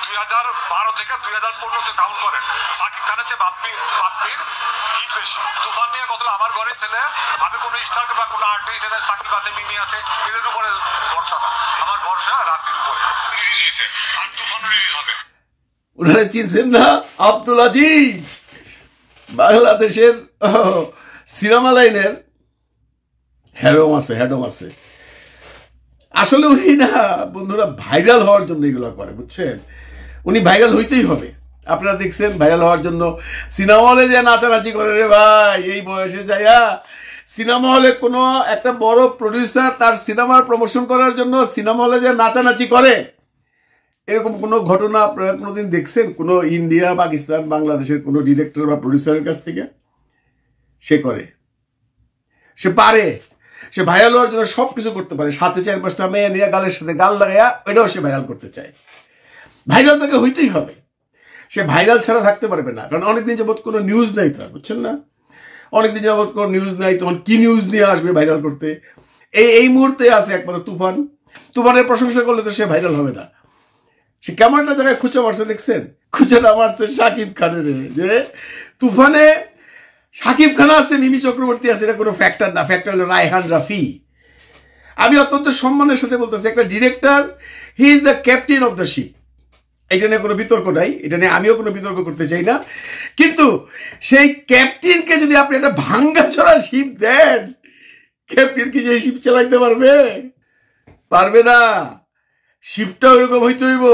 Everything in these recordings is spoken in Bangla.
2012 থেকে 2015 কাউন্ট করেন, সাকিব খানের চেয়ে বাপ্পির হিট বেশি। তুফান নিয়ে কত আমার ঘরে ছেলে, আমি কোনো স্টার বা কোনো আর্টিস্ট, সাকিব আছে, মিমি আছে, এদের উপরে ভরসা না, আমার ভরসা রাফির উপরে। রিলিজ হয়েছে আর তুফানও রিলিজ হবে। ওনারা চিনছেন না? আব্দুল আজিজ, বাংলাদেশের সিনেমা লাইনের হ্যাডম আছে। আসলে উনি না বন্ধুরা ভাইরাল হওয়ার জন্য এগুলো করে, বুঝছেন? উনি ভাইরাল হইতেই হবে। আপনারা দেখছেন ভাইরাল হওয়ার জন্য সিনেমা হলে যে নাচানাচি করে, রে ভাই এই বয়সে যাইয়া সিনেমা হলে কোনো একটা বড় প্রডিউসার তার সিনেমার প্রমোশন করার জন্য সিনেমা হলে যে নাচানাচি করে, এরকম কোনো ঘটনা আপনারা কোনোদিন দেখছেন কোনো ইন্ডিয়া, পাকিস্তান, বাংলাদেশের কোনো ডিরেক্টর বা প্রডিউসারের কাছ থেকে? সে করে, সে পারে, সে ভাইরাল হওয়ার জন্য সবকিছু করতে পারে। সাথে 4-5টা মেয়ে নিয়ে গালের সাথে গাল লাগাইয়া এটাও সে ভাইরাল করতে চায়। ভাইরাল তাকে হইতেই হবে, সে ভাইরাল ছাড়া থাকতে পারবে না। কারণ অনেকদিন যাবৎ কোনো নিউজ নাই তার, বুঝছেন না? অনেকদিন যাবৎ কোনো নিউজ নাই, তখন কি নিউজ নিয়ে আসবে ভাইরাল করতে? এই মুহূর্তে আছে একমাত্র তুফানের প্রশংসা করলে তো সে ভাইরাল হবে না। সে কেমন একটা জায়গায় খুঁচে মারছে দেখছেন? খুঁচেটা মারছে শাকিব খানের, যে তুফানে শাকিব খান আছে, মিমি চক্রবর্তী আছে, এটা কোনো ফ্যাক্টর না। ফ্যাক্টর হলো রায়হান রাফি। আমি অত্যন্ত সম্মানের সাথে বলতেছি, একটা director, he is the captain of the ship. এটা নিয়ে কোনো বিতর্ক নাই, এটা নিয়ে আমিও কোনো বিতর্ক করতে চাই না। কিন্তু সেই ক্যাপ্টেনকে যদি আপনি একটা ভাঙ্গাচোরা শিপ দেন, ক্যাপ্টেন কি সেই শিপ চালাইতে পারবে? পারবে না। শিপটা ওইরকম হইতে হইব।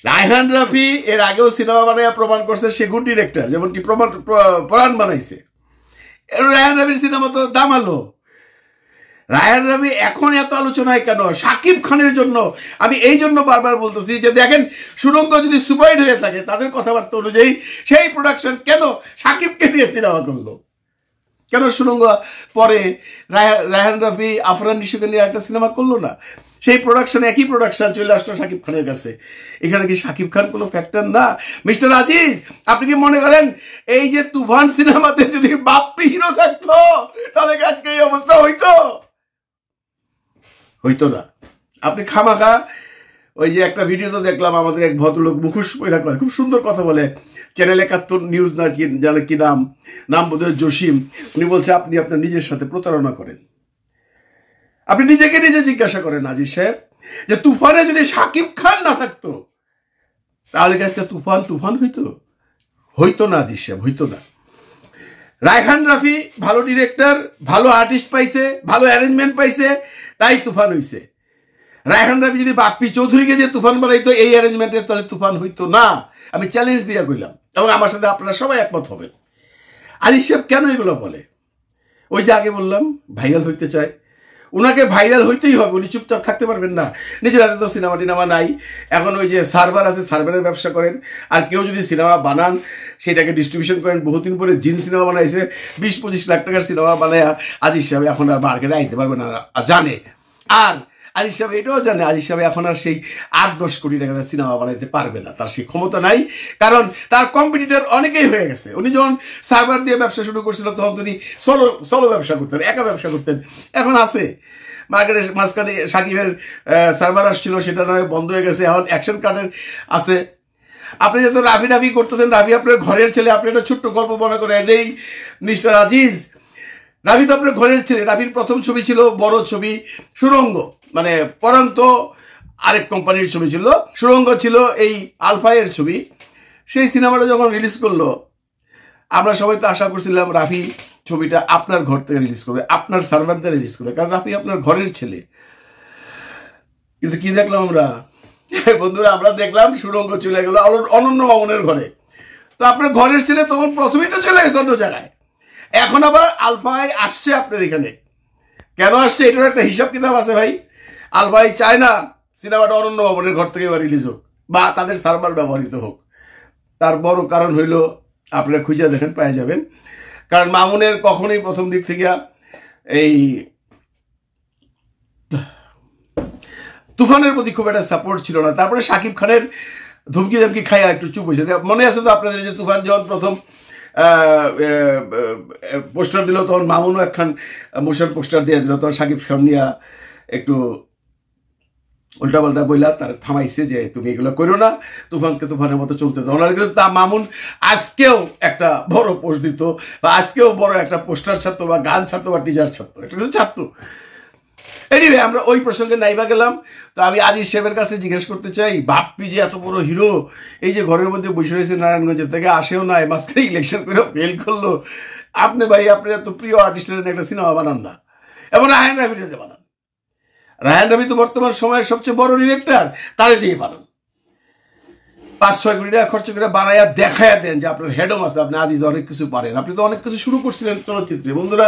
রায়হান রাফি এর আগেও সিনেমা বানাইয়া প্রমাণ করছে সে গুড ডিরেক্টর, যেমনটি পরাণ বানাইছে। রায়হান রাফির সিনেমা তো দামালো। রায়হান রাফি এখন এত আলোচনায় কেন? শাকিব খানের জন্য। আমি এই জন্য বারবার বলতেছি যে দেখেন, সুরঙ্গ যদি সুপারহিট হয়ে থাকে, তাদের কথাবার্তা অনুযায়ী সেই প্রোডাকশন কেন শাকিবকে নিয়ে সিনেমা করলো? কেন সুরঙ্গ পরে রায়হান রাফি আফরান নিশোকে নিয়ে একটা সিনেমা করলো না? সেই প্রোডাকশন, একই প্রোডাকশন চলে আসলো শাকিব খানের কাছে। এখানে কি শাকিব খান কোনো ফ্যাক্টর না? মিস্টার আজিজ, আপনি কি মনে করেন এই যে তুফান সিনেমাতে যদি বাপ্পি হিরো থাকতো তাহলে আজকে এই অবস্থা হইতো না? আপনি খামাখা ওই যে একটা ভিডিও তো দেখলাম, আমাদের এক ভদ্রলোক মুখোশ পয়রা করে, খুব সুন্দর কথা বলে, চ্যানেল 71 নিউজ না জানে কি নাম বোধহয় জসিম। উনি বলছে আপনি আপনার নিজের সাথে প্রতারণা করেন। আপনি নিজেকে নিজে জিজ্ঞাসা করেন আজিজ সাহেব, যে তুফানে যদি শাকিব খান না থাকতো তাহলে কি আজকে তুফান হইতো না আজিজ সাহেব, হইতো না। রায়হান রাফি ভালো ডিরেক্টর, ভালো আর্টিস্ট পাইছে, ভালো অ্যারেঞ্জমেন্ট পাইছে, তাই তুফান হইছে। রায়হান রাফি যদি বাপ্পি চৌধুরীকে দিয়ে তুফান বানাইতো এই অ্যারেঞ্জমেন্টের, তাহলে তুফান হইতো না। আমি চ্যালেঞ্জ দিয়ে কইলাম, এবং আমার সাথে আপনারা সবাই একমত হবেন। আজিজ সাহেব কেন এগুলো বলে? ওই যে আগে বললাম, ভাইরাল হইতে চায়। ওনাকে ভাইরাল হইতেই হবে, উনি চুপচাপ থাকতে পারবেন না। নিজের হাতে তো সিনেমা টিনেমা নাই, এখন ওই যে সার্ভার আছে, সার্ভারের ব্যবসা করেন। আর কেউ যদি সিনেমা বানান, সেটাকে ডিস্ট্রিবিউশন করেন। বহুদিন পরে জিন সিনেমা বানাইছে, 20-25 লাখ টাকার সিনেমা বানায় আজিজ সাহেব এখন আর মার্কেটে আইতে পারবে না, জানে। আর আজিজ সাহেব এটাও জানে, আজিজ সাহেব এখন আর সেই 8-10 কোটি টাকা সিনেমা বানাইতে পারবে না, তার সেই ক্ষমতা নাই। কারণ তার কম্পিটিটর অনেকেই হয়ে গেছে। উনি যখন সার্ভার দিয়ে ব্যবসা শুরু করছিল তখন তিনি সোলো ব্যবসা করতেন, একা ব্যবসা করতেন। এখন আছে মার্কেটের মাঝখানে সাকিবের সার্ভার আসছিল, সেটা নয় বন্ধ হয়ে গেছে, এখন অ্যাকশন কার্ডের আছে। আপনি যত রাফি করতেছেন, রাফি আপনার ঘরের ছেলে। আপনি একটা ছোট্ট গল্প মনে করে এই মিস্টার আজিজ, রাফি তো আপনার ঘরের ছেলে। রাফির প্রথম ছবি ছিল বড় ছবি সুরঙ্গ, মানে পরান্ত আরেক কোম্পানির ছবি ছিল, সুরঙ্গ ছিল এই আলফায়ের ছবি। সেই সিনেমাটা যখন রিলিজ করলো, আমরা সবাই তো আশা করছিলাম রাফি ছবিটা আপনার ঘর থেকে রিলিজ করবে, আপনার সার্ভার দিয়ে রিলিজ করবে, কারণ রাফি আপনার ঘরের ছেলে। কিন্তু কি দেখলাম আমরা বন্ধুরা? আমরা দেখলাম সুরঙ্গ চলে গেল অনন্য মামুনের ঘরে। তো আপনার ঘরের ছেলে তখন প্রথমেই তো চলে গেছে অন্য জায়গায়, এখন আবার আলফাই আসছে আপনার এখানে। কেন আসছে এটার একটা হিসাব কিতাব আছে ভাই। আলফাই চায় না সিনেমাটা অনন্য মামুনের ঘর থেকে এবার রিলিজ হোক বা তাদের সার্ভার ব্যবহৃত হোক। তার বড় কারণ হইল, আপনারা খুঁজে দেখেন পেয়ে যাবেন, কারণ মামুনের কখনোই প্রথম দিক থেকে এই তুফানের প্রতি খুব একটা সাপোর্ট ছিল না। তারপরে শাকিব খানের ধুমকি ধমকি খাইয়া একটু চুপ হয়েছে। মনে আছে তো আপনাদের যে তুফান যখন প্রথম পোস্টার দিল, তখন মামুনও একখান মোশন পোস্টার দিয়ে দিল, তখন শাকিব খান নিয়ে একটু উল্টাপাল্টা বইলা তার থামাইছে যে তুমি এগুলো করো না, তুফানকে তুফানের মতো চলতে দাও না। কিন্তু তা মামুন আজকেও একটা বড় পোস্ট দিত, বা আজকেও বড় একটা পোস্টার ছাড়তো, বা গান ছাড়তো, বা টিজার ছাড়তো, এটা কিন্তু ছাড়তো। এনিওয়ে, আমরা ওই প্রসঙ্গে নাইবা গেলাম। তো আমি আজিজ সাহেবের কাছে জিজ্ঞেস করতে চাই, বাপ্পি যে এত বড় হিরো, এই যে ঘরের মধ্যে বসে রয়েছে নারায়ণগঞ্জের থেকে, আসেও নাই, মাঝখানে ইলেকশন করে ফেল করলো, আপনি ভাই আপনার এত প্রিয় আর্টিস্টের একটা সিনেমা বানান না, এবং রায়হান রাফিতে বানান। রায়হান রাফি তো বর্তমান সময়ের সবচেয়ে বড় ডিরেক্টর, তারে দিয়ে বানান। 5-6 কোটি টাকা খরচ করে বানাইয়া দেখাইয়া দেন যে আপনার হেডম আছে, আপনি আজিজ অনেক কিছু পারেন, আপনি তো অনেক কিছু শুরু করছিলেন চলচ্চিত্রে। বন্ধুরা,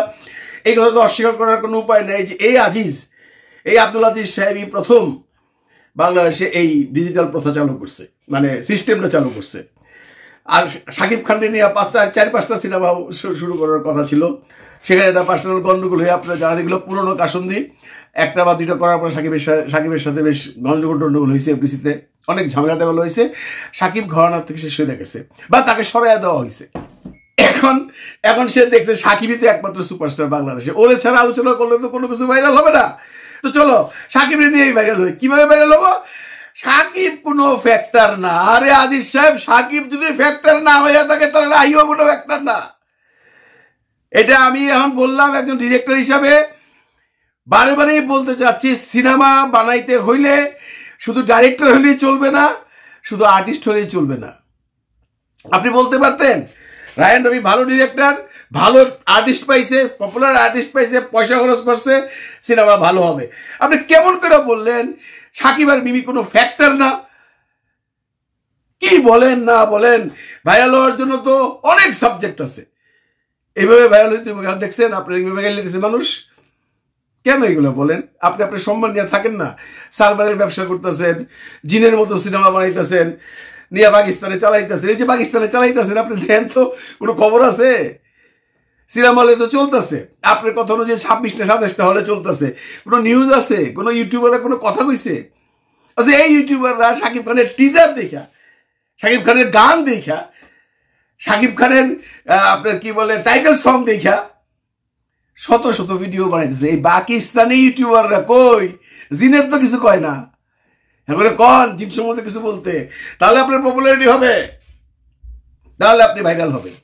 এই কথা তো অস্বীকার করার কোনো উপায় নেই যে এই আজিজ, এই আব্দুল আজিজ সাহেবই প্রথম বাংলাদেশে এই ডিজিটাল প্রথা চালু করছে, মানে সিস্টেমটা চালু করছে। আর শাকিব খানকে নিয়ে 4-5টা সিনেমা শুরু করার কথা ছিল, সেখানে একটা পার্সোনাল গন্ডগোল হয়ে, আপনারা জানেন এগুলো পুরোনো কাসন্দি, 1টা বা 2টা করার পর শাকিবের সাথে বেশ গন্ডগোল হয়েছে, এফডিসিতে অনেক ঝামেলা টামেলা হয়েছে, শাকিব ঘরানার থেকে শেষ হয়ে গেছে, বা তাকে সরাইয়া দেওয়া হয়েছে। এখন সে দেখছে শাকিবই তো একমাত্র সুপারস্টার বাংলাদেশে, ওরে ছাড়া আলোচনা করলে তো কোনো কিছু ভাইরাল হবে না। তো চলো শাকিবের নিয়েই ভাইরাল হই। কিভাবে ভাইরাল হবো? শাকিব কোনো ফ্যাক্টর না। আরে আজিজ সাহেব, শাকিব যদি ফ্যাক্টর না হইয়া থাকে তাহলে রাহিও কোনো ফ্যাক্টর না। এটা আমি এখন বললাম একজন ডিরেক্টর হিসাবে, বারে বারেই বলতে চাচ্ছি, সিনেমা বানাইতে হইলে শুধু ডাইরেক্টর হলেই চলবে না, শুধু আর্টিস্ট হলেই চলবে না। আপনি বলতে পারতেন রায়হান রবি ভালো ডিরেক্টর, ভালো আর্টিস্ট পাইছে, পপুলার আর্টিস্ট পাইছে, পয়সা খরচ করছে, সিনেমা ভালো হবে। আপনি কেমন করে বললেন শাকিব আর মিমি কোনো ফ্যাক্টর না? কি বলেন না বলেন, ভাইরাল হওয়ার জন্য তো অনেক সাবজেক্ট আছে। এইভাবে ভাইরাল হইতে দেখছেন আপনার, এইভাবে গেলে দিচ্ছে মানুষ। কেন এগুলো বলেন? আপনি আপনার সম্মান নিয়ে থাকেন না। সার্ভারের ব্যবসা করতেছেন, জিনের মতো সিনেমা বানাইতেছেন, নিয়ে পাকিস্তানে চালাইতেছেন। এই যে পাকিস্তানে চালাইতেছেন, আপনি দেন তো কোনো খবর আছে? সিনেমা হলে তো চলতেছে, আপনার কথা অনুযায়ী 26টা 27টা হলে চলতেছে, কোনো নিউজ আছে? কোনো ইউটিউবাররা কোনো কথা কইছে? আচ্ছা, এই ইউটিউবাররা শাকিব খানের টিজার দেখা, শাকিব খানের গান দেখা, শাকিব খানের আপনার কি বলে টাইটেল সং দেখা শত শত ভিডিও বানাইতেছে। এই পাকিস্তানি ইউটিউবাররা কই? জিনের তো কিছু কয় না, এবারে কন জিন সম্বন্ধে কিছু বলতে, তাহলে আপনার পপুলারিটি হবে, তাহলে আপনি ভাইরাল হবেন।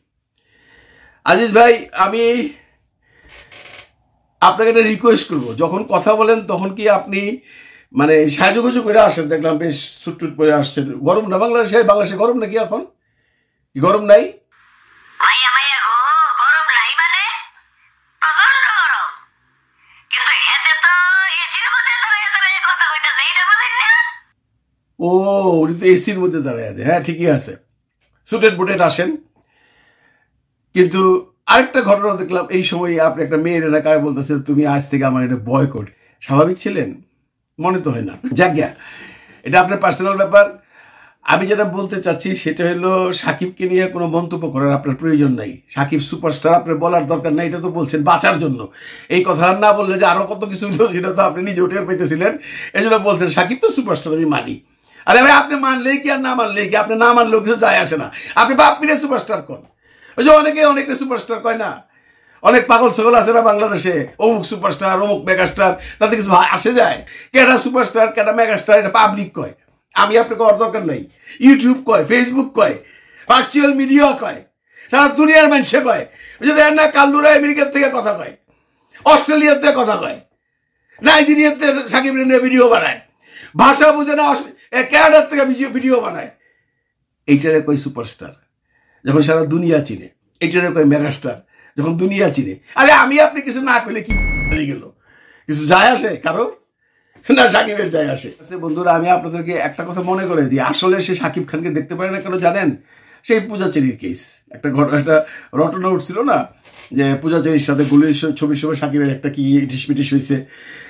আজিজ ভাই, আমি আপনাকে একটা রিকোয়েস্ট করবো, যখন কথা বলেন তখন কি আপনি মানে সাজুগুজু করে আসেন? দেখলাম বেশ সুটটুট করে আসছেন। গরম না বাংলাদেশে গরম নাকি এখন? গরম নাই? ও, উনি তো এসির মধ্যে দাঁড়ায় আছে। হ্যাঁ, ঠিকই আছে, সুটেড বুটেড আসেন। কিন্তু আরেকটা ঘটনা দেখলাম এই সময়, আপনি একটা মেয়ের এলাকায় বলতেছেন তুমি আজ থেকে আমার এটা বয়কট। স্বাভাবিক ছিলেন? মনে তো হয় না। যাজ্ঞা, এটা আপনার পার্সোনাল ব্যাপার। আমি যেটা বলতে চাচ্ছি সেটা হলো, সাকিবকে নিয়ে কোনো মন্তব্য করার আপনার প্রয়োজন নাই। সাকিব সুপারস্টার, আপনার বলার দরকার নাই। এটা তো বলছেন বাঁচার জন্য। এই কথা না বললে যে আরো কত কিছু সেটা তো আপনি নিজে টের পাইতেছিলেন, এই জন্য বলছেন সাকিব তো সুপারস্টার, আমি মানি। আরে ভাই, আপনি মানলেই কি আর না মানলেই কি? আপনি না মানলেও কিছু যায় আসে না। আপনি বাপ্পিরে সুপারস্টার কর। ওই যে অনেকে সুপারস্টার কয় না, অনেক পাগল ছাগল আছে না বাংলাদেশে, অমুক সুপারস্টার, অমুক মেগাস্টার, তাতে কিছু আসে যায়? কেটা সুপারস্টার, কেটা মেগাস্টার, এটা পাবলিক কয়। আমি আপনাকে করার দরকার নাই। ইউটিউব কয়, ফেসবুক কয়, ভার্চুয়াল মিডিয়া কয়, সারা দুনিয়ার মানুষে কয়। ওই যে দেখেন না, কাল্লুরা আমেরিকার থেকে কথা কয়, অস্ট্রেলিয়ার থেকে কথা কয়, নাইজেরিয়াতে সাকিব নিয়ে ভিডিও বানায়, ভাষা বুঝে না, ক্যানাডার থেকে ভিডিও বানায়। এইটারে কয় সুপারস্টার যখন সারা দুনিয়া চিনে, এইটারে কয় মেগাস্টার যখন দুনিয়া চিনে। আরে আমি আপনি কিছু না করলে কি গেল? কিছু যায় আসে কারো না? সাকিবের যায় আসে। বন্ধুরা, আমি আপনাদেরকে একটা কথা মনে করে দিই, আসলে সে সাকিব খানকে দেখতে পারে না কেন জানেন? সেই পূজাচেরির কেস, একটা রটনা উঠছিল না, যে পূজাচেরির সাথে গুলির ছবির সময় সাকিবের একটা কি ইটিস হয়েছে,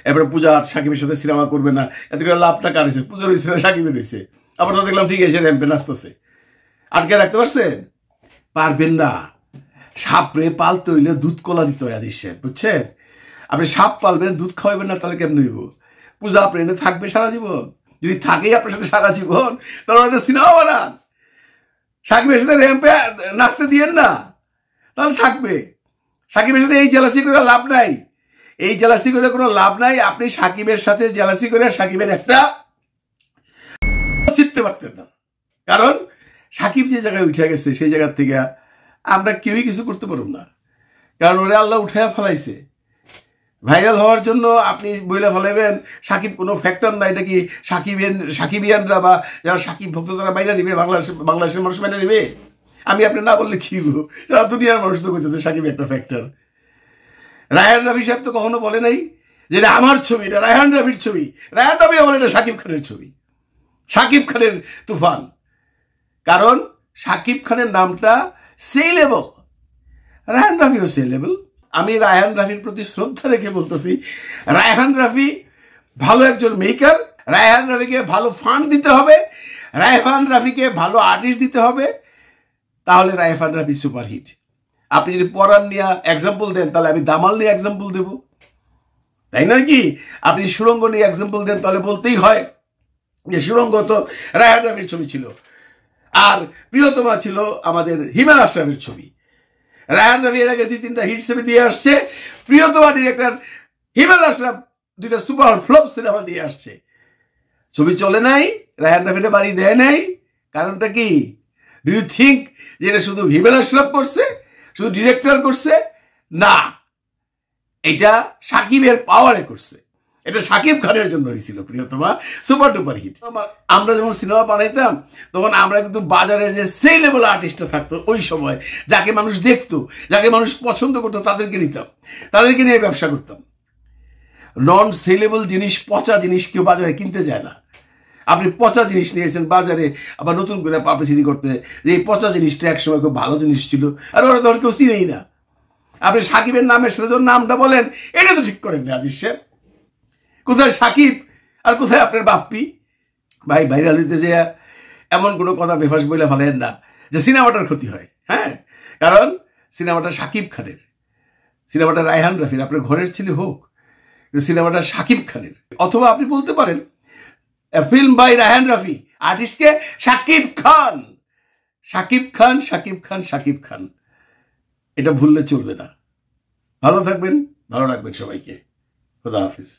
এরপরে পূজা আর সাকিবের সাথে সিনেমা করবে না, এত করে লাভটা কার হয়েছে? পূজার হয়েছে না সাকিবের হয়েছে? আবার তো দেখলাম ঠিক আছে, র্যাম্পে নাচতেছে। আটকে রাখতে পারছেন? পারবেন না। সাপরে পালতে হইলে দুধ কলা দিতে হয় আজিজ সাহেব, বুঝছেন? আপনি সাপ পালবেন, দুধ খাওয়াবেন না, তাহলে কেমন হইব? পূজা আপনার থাকবে সারা জীবন? যদি থাকেই আপনার সাথে সারা জীবন, তাহলে সিনেমা বানান, সাকিবের সাথে র্যাম্পে নাচতে দিয়েন না, তাহলে থাকবে। সাকিবের সাথে এই জেলাসি করে লাভ নাই, এই জেলাসি করে কোনো লাভ নাই। আপনি সাকিবের সাথে জেলাসি করে সাকিবের একটা চিনতে পারতেন না, কারণ সাকিব যে জায়গায় উঠে গেছে সেই জায়গার থেকে আমরা কেউই কিছু করতে পারব না, কারণ ওরে আল্লাহ উঠাইয়া ফেলাইছে। ভাইরাল হওয়ার জন্য আপনি বইলে ফেলাইবেন সাকিব কোনো ফ্যাক্টর না, এটা কি সাকিবিয়ানরা বা যারা সাকিব ভক্ত তারা বাইরে নিবে, বাংলাদেশের মানুষ বাইরে নিবে? আমি আপনি না বললে কি সারা দুনিয়ার মানুষ তো করতেছে সাকিব একটা ফ্যাক্টর। রায়হান রাফি সাহেব তো কখনো বলে নাই যে এটা আমার ছবি, এটা রায়হান রাফির ছবি। রায়হান রাফি বলে এটা সাকিব খানের ছবি, সাকিব খানের তুফান। কারণ সাকিব খানের নামটা সেই লেভেল, রায়হান রাফিও সেই লেভেল। আমি রায়হান রাফির প্রতি শ্রদ্ধা রেখে বলতেছি, রায়হান রাফি ভালো একজন মেকার, রায়হান রাফিকে ভালো ফান্ড দিতে হবে, রায়হান রাফিকে ভালো আর্টিস্ট দিতে হবে, তাহলে রায়হান রাফি সুপারহিট। আপনি যদি পরাণ নিয়ে এক্সাম্পল দেন তাহলে আমি দামাল নিয়ে এক্সাম্পল দেব, তাই নয় কি? আপনি সুরঙ্গ নিয়ে এক্সাম্পল দেন তাহলে বলতেই হয় যে সুরঙ্গ তো রায়হান রাফির ছবি ছিল, আর প্রিয়তমা ছিল আমাদের হিমেল আশরাফের ছবি। রায়হান রাফি এর আগে 2-3টা হিট ছবি দিয়ে আসছে, প্রিয়তমা ডিরেক্টর হিমেল আশরাফ 2টা সুপার ফ্লপ সিনেমা দিয়ে আসছে। ছবি চলে নাই, রায়হান রাফিটা বাড়ি দেয় নাই। কারণটা কি? ডু ইউ থিঙ্ক যে এটা শুধু হিমেল আশরাফ করছে, শুধু ডিরেক্টর করছে? না, এটা সাকিবের পাওয়ারে করছে। এটা সাকিব খানের জন্য হয়েছিল প্রিয়তমা সুপার ডুপার হিট। আমরা যখন সিনেমা বানাইতাম তখন আমরা কিন্তু বাজারে যে সেই লেভেল আর্টিস্টটা থাকতো ওই সময়, যাকে মানুষ দেখতো, যাকে মানুষ পছন্দ করতো, তাদেরকে নিতাম, তাদেরকে নিয়ে ব্যবসা করতাম। নন সেলেবল জিনিস, পচা জিনিস কেউ বাজারে কিনতে যায় না। আপনি পচা জিনিস নিয়েছেন বাজারে, আবার নতুন করে পাবলিসিটি করতে যে এই পচা জিনিসটা একসময় খুব ভালো জিনিস ছিল, আর ওরা ধর কেউ চিনেই না। আপনি সাকিবের নামের সাথে যখন নামটা বলেন, এটা তো ঠিক করেন না আজিজ সাহেব। কোথায় সাকিব আর কোথায় আপনার বাপ্পি? ভাই ভাইরাল হইতে যে এমন কোনো কথা বেফাস বইলে ফেলেন না যে সিনেমাটার ক্ষতি হয়। হ্যাঁ, কারণ সিনেমাটা সাকিব খানের, সিনেমাটা রায়হান রাফির, আপনার ঘরের ছেলে হোক, সিনেমাটা সাকিব খানের। অথবা আপনি বলতে পারেন ফিল্ম বাই রায়হান রাফি, আর্টিস্টকে সাকিব খান, সাকিব খান, সাকিব খান, সাকিব খান। এটা ভুললে চলবে না। ভালো থাকবেন, ভালো রাখবেন সবাইকে। খুদা হাফিজ।